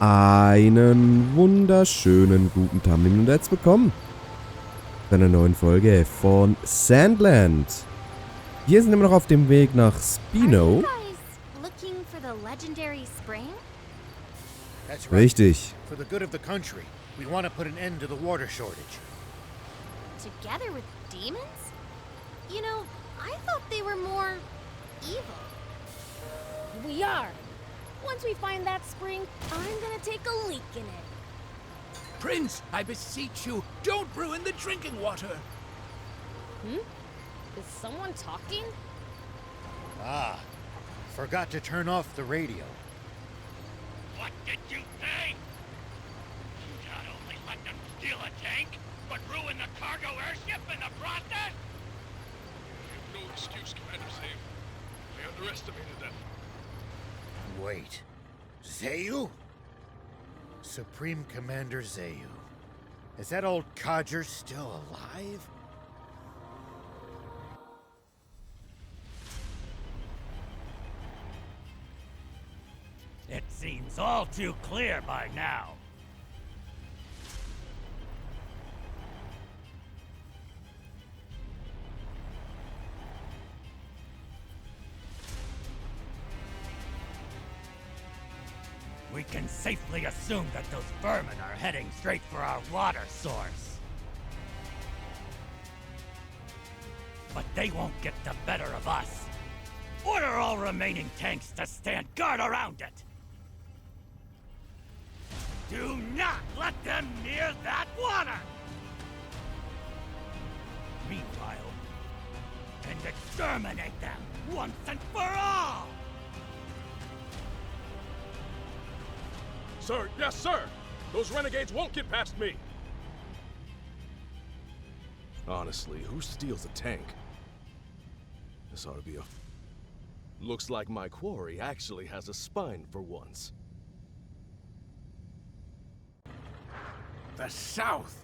Einen wunderschönen guten Tag und herzlich willkommen zu einer neuen Folge von Sand Land. Wir sind immer noch auf dem Weg nach Spino. Richtig. For the good of the country, we want to put an end to the water shortage. Together with demons? You know, I thought they were more evil. We are. Once we find that spring, I'm gonna take a leak in it. Prince, I beseech you, don't ruin the drinking water. Is someone talking? Ah, forgot to turn off the radio. What did you say? Not only let them steal a tank, but ruin the cargo airship in the process? We have no excuse, Commander Zane. We underestimated them. Wait, Zayu? Supreme Commander Zayu. Is that old codger still alive? It seems all too clear by now. We can safely assume that those vermin are heading straight for our water source. But they won't get the better of us. Order all remaining tanks to stand guard around it. Do not let them near that water! Meanwhile, and exterminate them once and for all! Sir, yes, sir! Those renegades won't get past me! Honestly, who steals a tank? This ought to be a... Looks like my quarry actually has a spine for once. The south.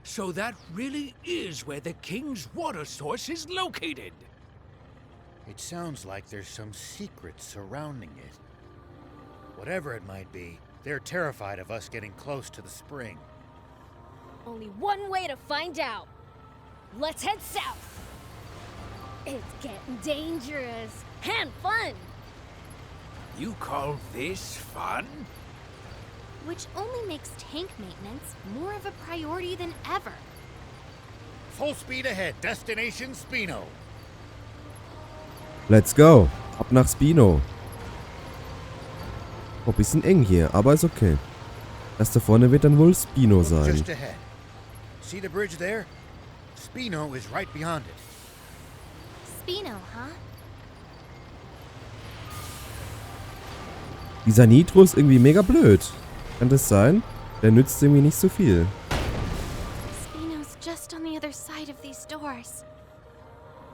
So that really is where the king's water source is located. It sounds like there's some secret surrounding it. Whatever it might be, they're terrified of us getting close to the spring. Only one way to find out. Let's head south. It's getting dangerous and fun. You call this fun? Which only makes tank maintenance more of a priority than ever. Full speed ahead, destination Spino. Let's go. Ab nach Spino. Oh, bisschen eng hier, aber ist okay. Das da vorne wird dann wohl Spino sein. Just ahead. See the bridge there? Spino is right beyond it. Spino, huh? Dieser Nitro ist irgendwie mega blöd. Kann das sein? Der nützt irgendwie nicht so viel. Spino's just on the other side of these doors.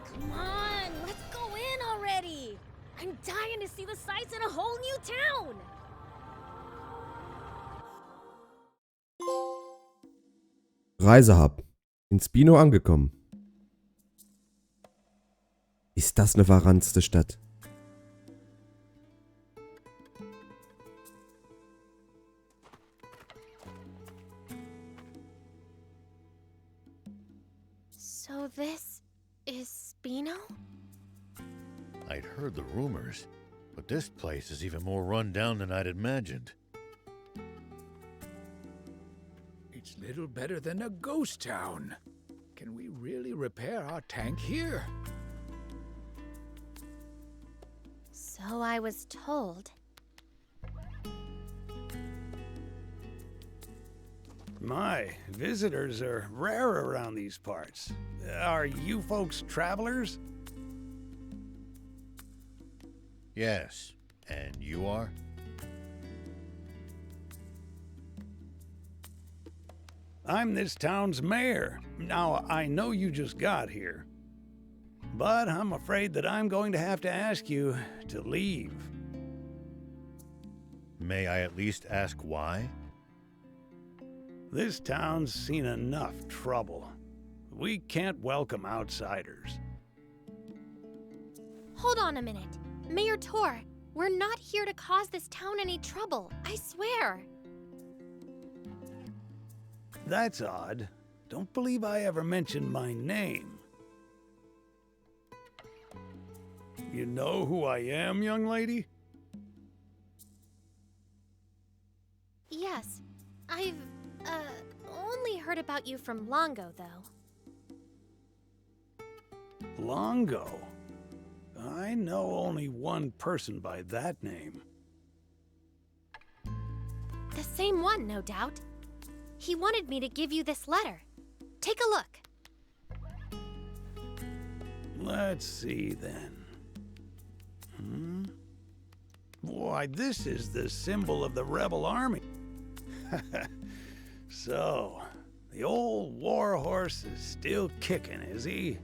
Come on, let's go in already. I'm dying to see the sights in a whole new town. Reisehub. In Spino angekommen. Ist das eine verranzte Stadt? So this is Spino? I'd heard the rumors, but this place is even more run down than I'd imagined. It's little better than a ghost town. Can we really repair our tank here? So I was told. My, visitors are rare around these parts. Are you folks travelers? Yes, and you are? I'm this town's mayor. Now, I know you just got here, but I'm afraid that I'm going to have to ask you to leave. May I at least ask why? This town's seen enough trouble. We can't welcome outsiders. Hold on a minute. Mayor Tor, we're not here to cause this town any trouble, I swear. That's odd. Don't believe I ever mentioned my name. You know who I am, young lady? Yes. I've, only heard about you from Longo, though. Longo? I know only one person by that name. The same one, no doubt. He wanted me to give you this letter. Take a look. Let's see then. Why, this is the symbol of the rebel army. So, the old war horse is still kicking, is he?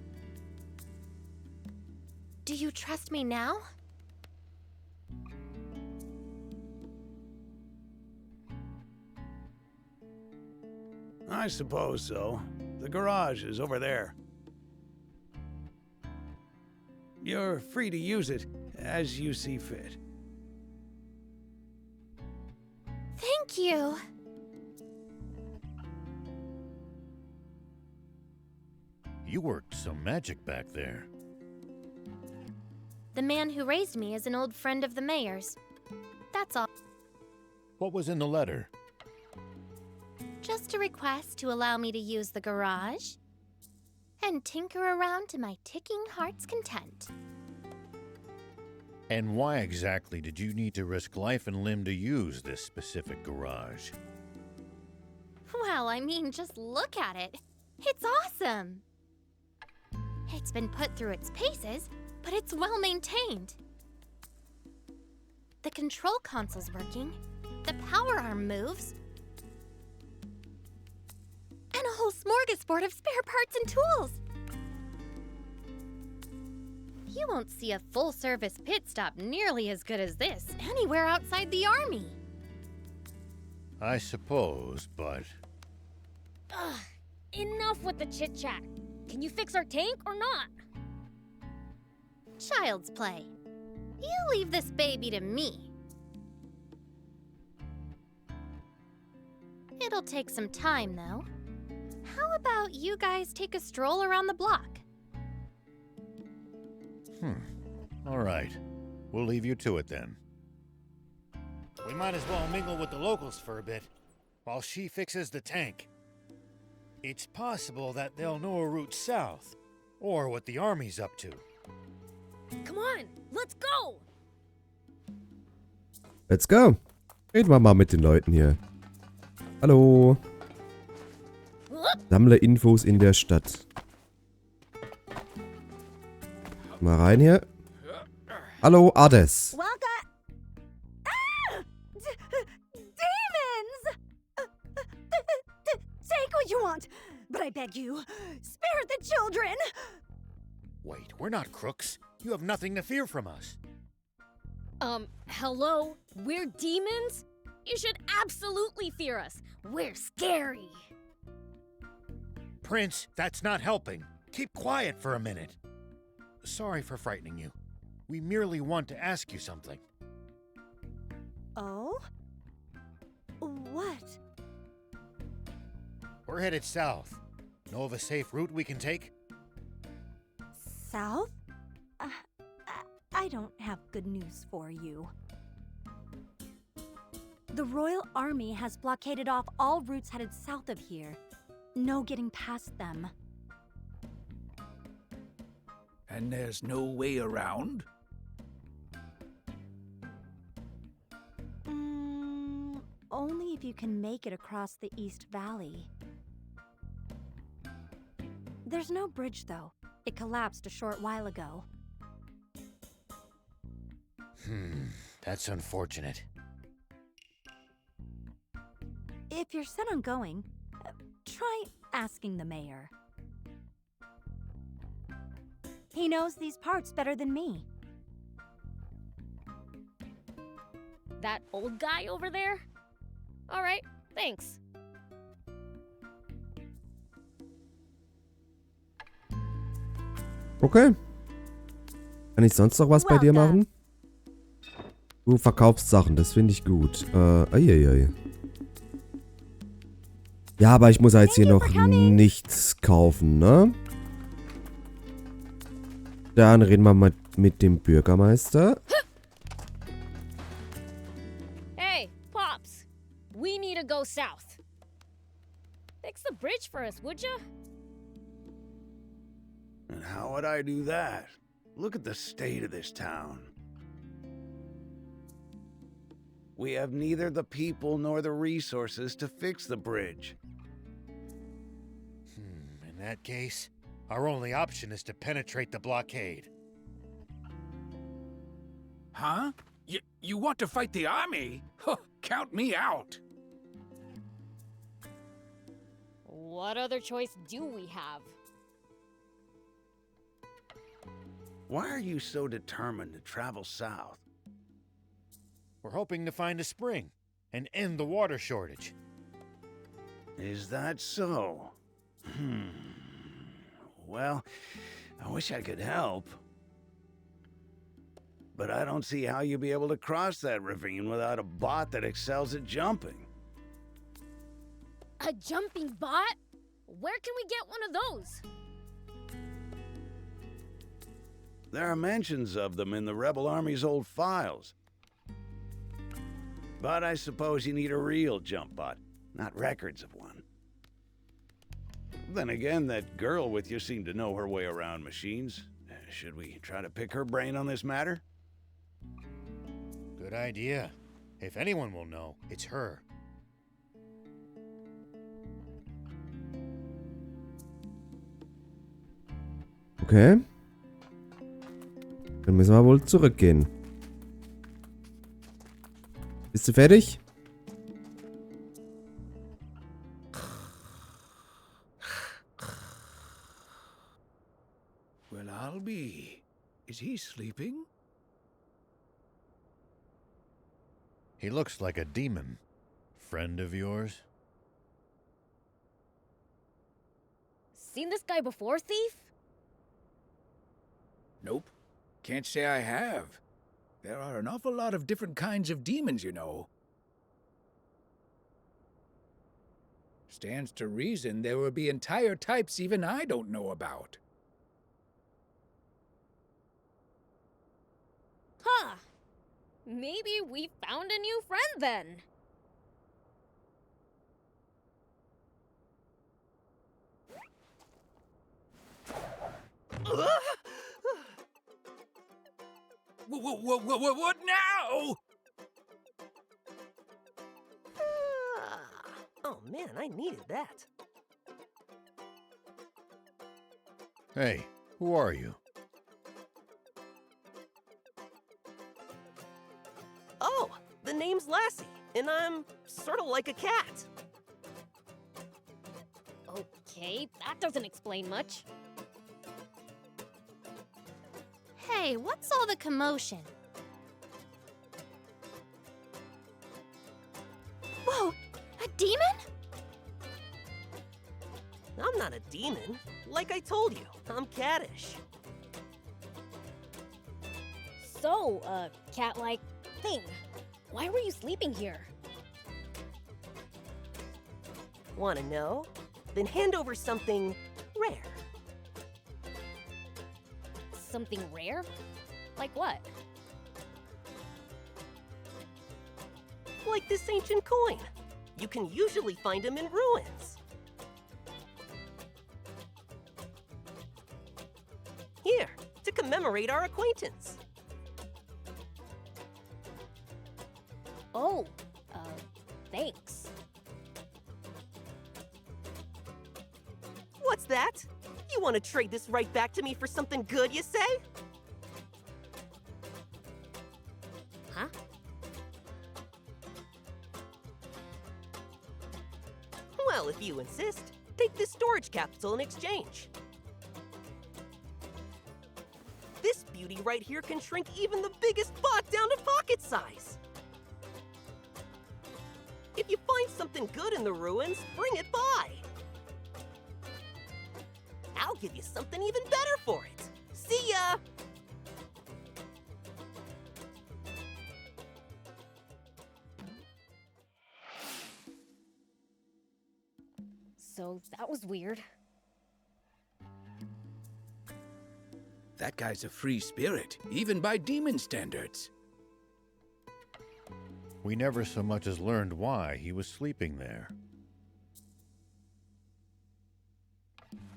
Do you trust me now? I suppose so. The garage is over there. You're free to use it as you see fit. Thank you. You worked some magic back there. The man who raised me is an old friend of the mayor's. That's all. What was in the letter? Just a request to allow me to use the garage and tinker around to my ticking heart's content. And why exactly did you need to risk life and limb to use this specific garage? Well, I mean, just look at it. It's awesome. It's been put through its paces, but it's well maintained. The control console's working, the power arm moves, and a whole smorgasbord of spare parts and tools. You won't see a full-service pit stop nearly as good as this anywhere outside the army. I suppose, but... Ugh, enough with the chit-chat. Can you fix our tank or not? Child's play. You leave this baby to me. It'll take some time, though. How about you guys take a stroll around the block? All right. We'll leave you to it then. We might as well mingle with the locals for a bit, while she fixes the tank. It's possible that they'll know a route south, or what the army's up to. Come on, let's go! Let's go. Reden wir mal mit den Leuten hier. Hallo. Sammle Infos in der Stadt. Mal rein hier. Hallo, Ades. Welcome. Ah! Demons! Take what you want, but I beg you, spare the children. Wait, we're not crooks. You have nothing to fear from us. Hello? We're demons? You should absolutely fear us. We're scary. Prince, that's not helping. Keep quiet for a minute. Sorry for frightening you. We merely want to ask you something. Oh? What? We're headed south. Know of a safe route we can take? South? I don't have good news for you. The Royal Army has blockaded off all routes headed south of here. No getting past them. And there's no way around? Only if you can make it across the East Valley. There's no bridge, though. It collapsed a short while ago. That's unfortunate. If you're set on going, try asking the mayor. He knows these parts better than me. That old guy over there? All right, thanks. Okay. Kann ich sonst noch was bei dir machen? Du verkaufst Sachen, das finde ich gut. Eieiei. Ja, aber ich muss jetzt hier noch nichts kaufen, ne? Dann reden wir mal mit dem Bürgermeister. Hey, Pops. We need to go south. Fix the bridge for us, would ya? And how would I do that? Look at the state of this town. We have neither the people nor the resources to fix the bridge. In that case, our only option is to penetrate the blockade. Huh? You want to fight the army? Huh, count me out. What other choice do we have? Why are you so determined to travel south? We're hoping to find a spring and end the water shortage. Is that so? Well, I wish I could help. But I don't see how you'll be able to cross that ravine without a bot that excels at jumping. A jumping bot? Where can we get one of those? There are mentions of them in the Rebel Army's old files. But I suppose you need a real jump bot, not records of one. Then again, that girl with you seemed to know her way around machines. Should we try to pick her brain on this matter? Good idea. If anyone will know, it's her. Okay. Dann müssen wir wohl zurückgehen. Bist du fertig? Well, I'll be. Is he sleeping? He looks like a demon. Friend of yours? Seen this guy before, thief? Nope. Can't say I have. There are an awful lot of different kinds of demons, you know. Stands to reason there will be entire types even I don't know about. Huh. Maybe we found a new friend then. What now? Oh man, I needed that. Hey, who are you? Oh, the name's Lassie, and I'm sort of like a cat. Okay, that doesn't explain much. Hey, what's all the commotion? Whoa, a demon? I'm not a demon. Like I told you, I'm cattish. So, cat-like thing. Why were you sleeping here? Wanna know? Then hand over something rare. Something rare? Like what? Like this ancient coin. You can usually find them in ruins. Here, to commemorate our acquaintance. Oh, thanks. What's that? You want to trade this right back to me for something good, you say? Huh? Well, if you insist, take this storage capsule in exchange. This beauty right here can shrink even the biggest bot down to pocket size. If you find something good in the ruins, bring it by. I'll give you something even better for it. See ya! so that was weird. That guy's a free spirit, even by demon standards. We never so much as learned why he was sleeping there.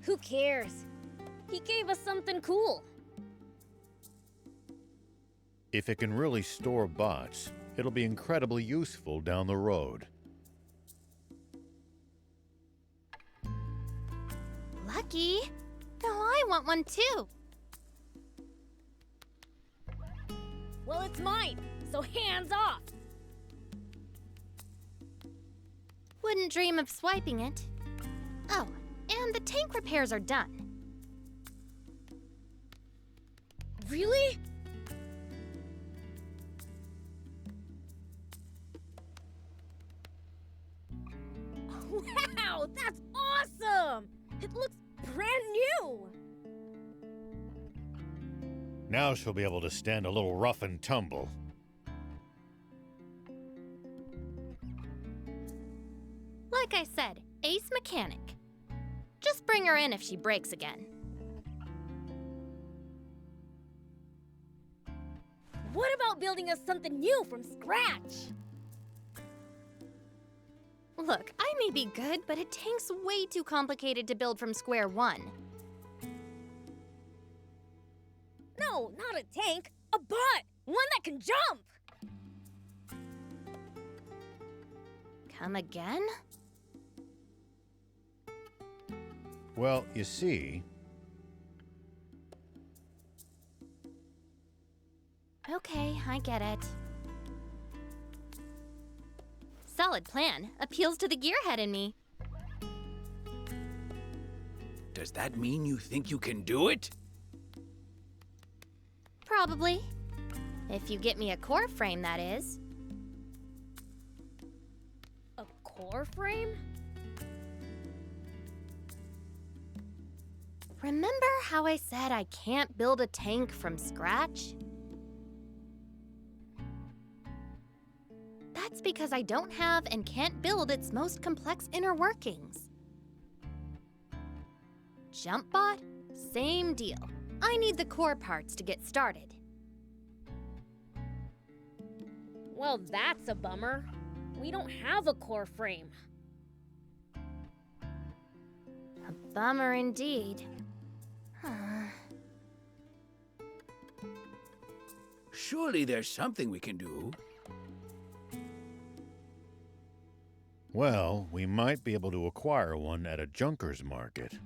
Who cares? He gave us something cool. If it can really store bots, it'll be incredibly useful down the road. Lucky. Now I want one too. Well, it's mine, so hands off. Wouldn't dream of swiping it. Oh, and the tank repairs are done. Really? Wow, that's awesome! It looks brand new! Now she'll be able to stand a little rough and tumble. Like I said, ace mechanic. Just bring her in if she breaks again. What about building us something new from scratch? Look, I may be good, but a tank's way too complicated to build from square one. No, not a tank. A bot! One that can jump! Come again? Well, you see... Okay, I get it. Solid plan. Appeals to the gearhead in me. Does that mean you think you can do it? Probably. If you get me a core frame, that is. A core frame? Remember how I said I can't build a tank from scratch? That's because I don't have and can't build its most complex inner workings. JumpBot? Same deal. I need the core parts to get started. Well, that's a bummer. We don't have a core frame. A bummer indeed. Surely there's something we can do. Well, we might be able to acquire one at a junker's market.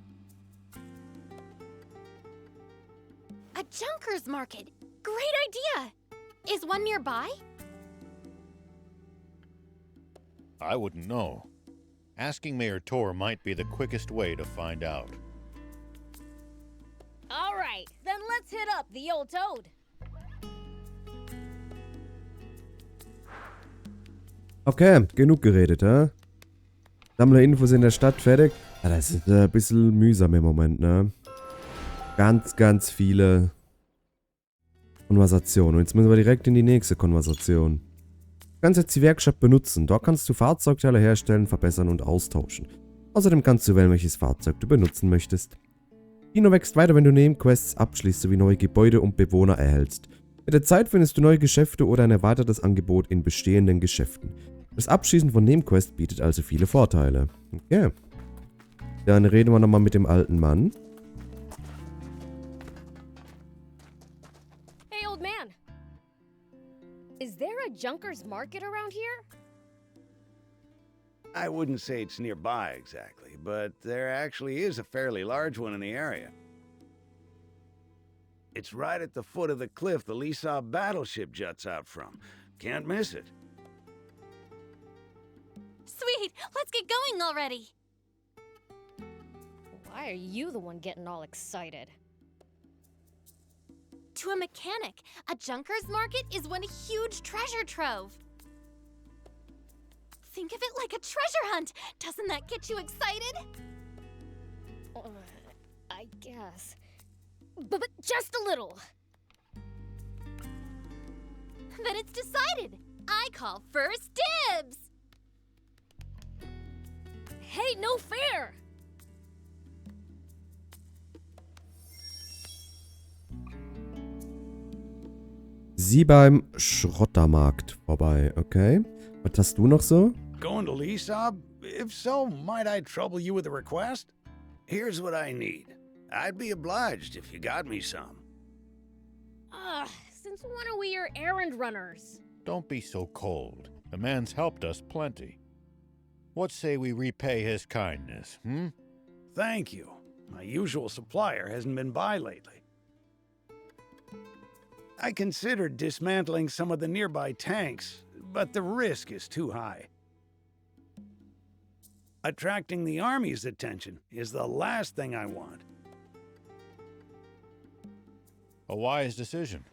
A junker's market! Great idea! Is one nearby? I wouldn't know. Asking Mayor Tor might be the quickest way to find out. All right, then let's hit up the old toad. Okay, genug geredet, hä? Sammle Infos in der Stadt, fertig. Ja, das ist ein bisschen mühsam im Moment, ne? Ganz viele Konversationen. Und jetzt müssen wir direkt in die nächste Konversation. Du kannst jetzt die Werkstatt benutzen. Dort kannst du Fahrzeugteile herstellen, verbessern und austauschen. Außerdem kannst du wählen, welches Fahrzeug du benutzen möchtest. Spino wächst weiter, wenn du Nebenquests abschließt sowie neue Gebäude und Bewohner erhältst. Mit der Zeit findest du neue Geschäfte oder ein erweitertes Angebot in bestehenden Geschäften. Das Abschließen von Nebenquests bietet also viele Vorteile. Okay. Dann reden wir nochmal mit dem alten Mann. Hey, old man. Is there a junker's market around here? I wouldn't say it's nearby exactly, but there actually is a fairly large one in the area. It's right at the foot of the cliff the Lisa battleship juts out from. Can't miss it. Sweet! Let's get going already! Why are you the one getting all excited? To a mechanic, a junker's market is one huge treasure trove. Think of it like a treasure hunt. Doesn't that get you excited? I guess. But just a little. Then it's decided. I call first dibs. Hey, no fair! Sie beim Schrottermarkt vorbei, okay. Was hast du noch so? Going to Lisab? If so, might I trouble you with a request? Here's what I need. I'd be obliged if you got me some. Since when are we your errand runners? Don't be so cold. The man's helped us plenty. What say we repay his kindness, Thank you. My usual supplier hasn't been by lately. I considered dismantling some of the nearby tanks, but the risk is too high. Attracting the army's attention is the last thing I want. A wise decision.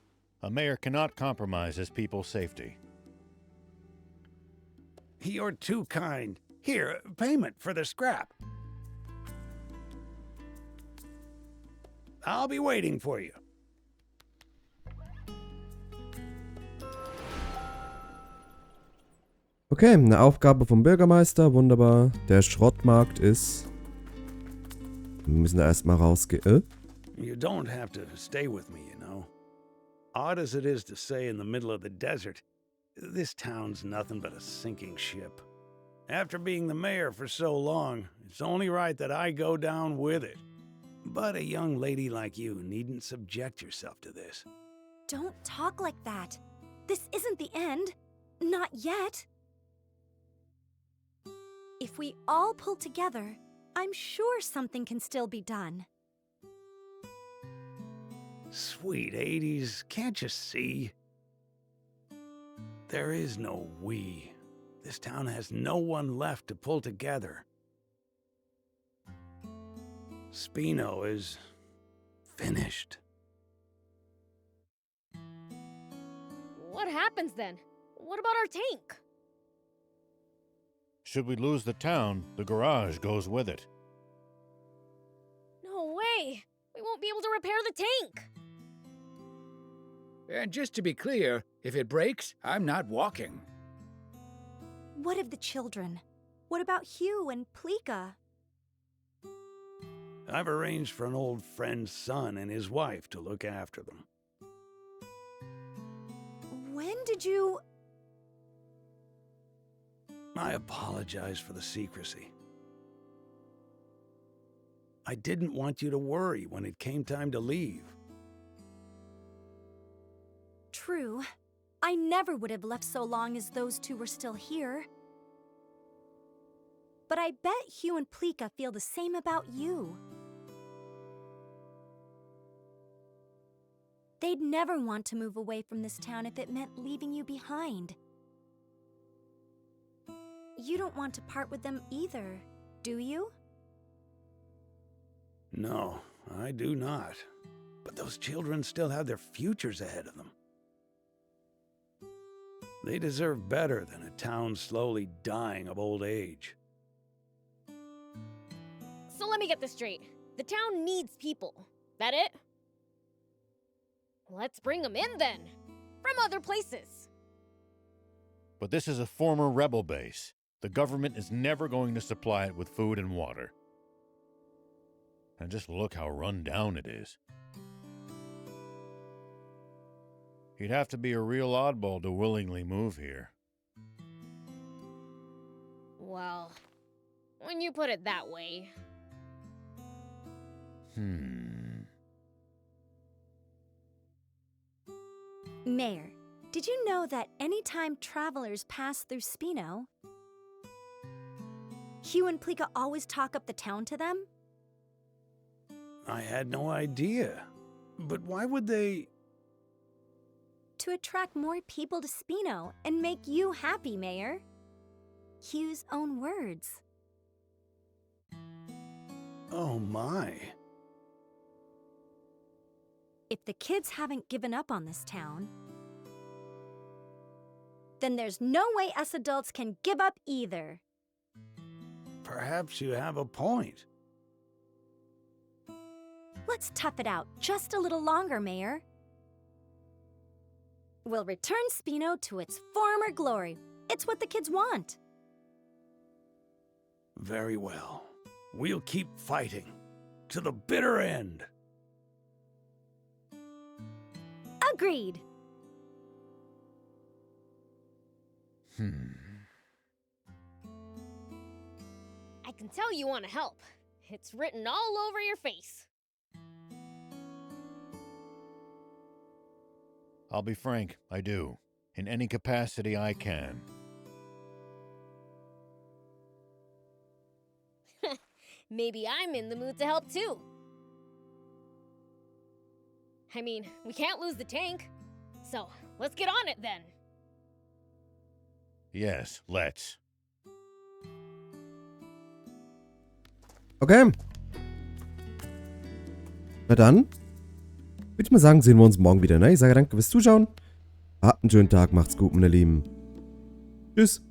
A mayor cannot compromise his people's safety. You're too kind. Here, payment for the scrap. I'll be waiting for you. Okay, eine Aufgabe vom Bürgermeister, wunderbar. Der Schrottmarkt ist... Wir müssen da erstmal rausgehen. You don't have to stay with me, you know. Odd as it is to say in the middle of the desert, this town's nothing but a sinking ship. After being the mayor for so long, it's only right that I go down with it. But a young lady like you needn't subject yourself to this. Don't talk like that. This isn't the end. Not yet. If we all pull together, I'm sure something can still be done. Sweet 80s, can't you see? There is no we. This town has no one left to pull together. Spino is finished. What happens then? What about our tank? Should we lose the town, the garage goes with it. No way! We won't be able to repair the tank! And just to be clear, if it breaks, I'm not walking. What of the children? What about Hugh and Plika? I've arranged for an old friend's son and his wife to look after them. When did you... I apologize for the secrecy. I didn't want you to worry when it came time to leave. True. I never would have left so long as those two were still here. But I bet Hugh and Plika feel the same about you. They'd never want to move away from this town if it meant leaving you behind. You don't want to part with them either, do you? No, I do not. But those children still have their futures ahead of them. They deserve better than a town slowly dying of old age. So let me get this straight. The town needs people. That it? Let's bring them in then. From other places. But this is a former rebel base. The government is never going to supply it with food and water. And just look how run down it is. You'd have to be a real oddball to willingly move here. Well, when you put it that way. Mayor, did you know that anytime travelers pass through Spino, Hugh and Plika always talk up the town to them? I had no idea. But why would they... To attract more people to Spino and make you happy, Mayor. Hugh's own words. Oh my. If the kids haven't given up on this town, then there's no way us adults can give up either. Perhaps you have a point. Let's tough it out just a little longer, Mayor. We'll return Spino to its former glory. It's what the kids want. Very well. We'll keep fighting. To the bitter end. Agreed. I can tell you want to help. It's written all over your face. I'll be frank, I do. In any capacity I can. Maybe I'm in the mood to help too. I mean, we can't lose the tank. So, let's get on it then. Yes, let's. Okay. Na dann, würde ich mal sagen, sehen wir uns morgen wieder, ne? Ich sage danke fürs Zuschauen. Habt einen schönen Tag, macht's gut, meine Lieben. Tschüss.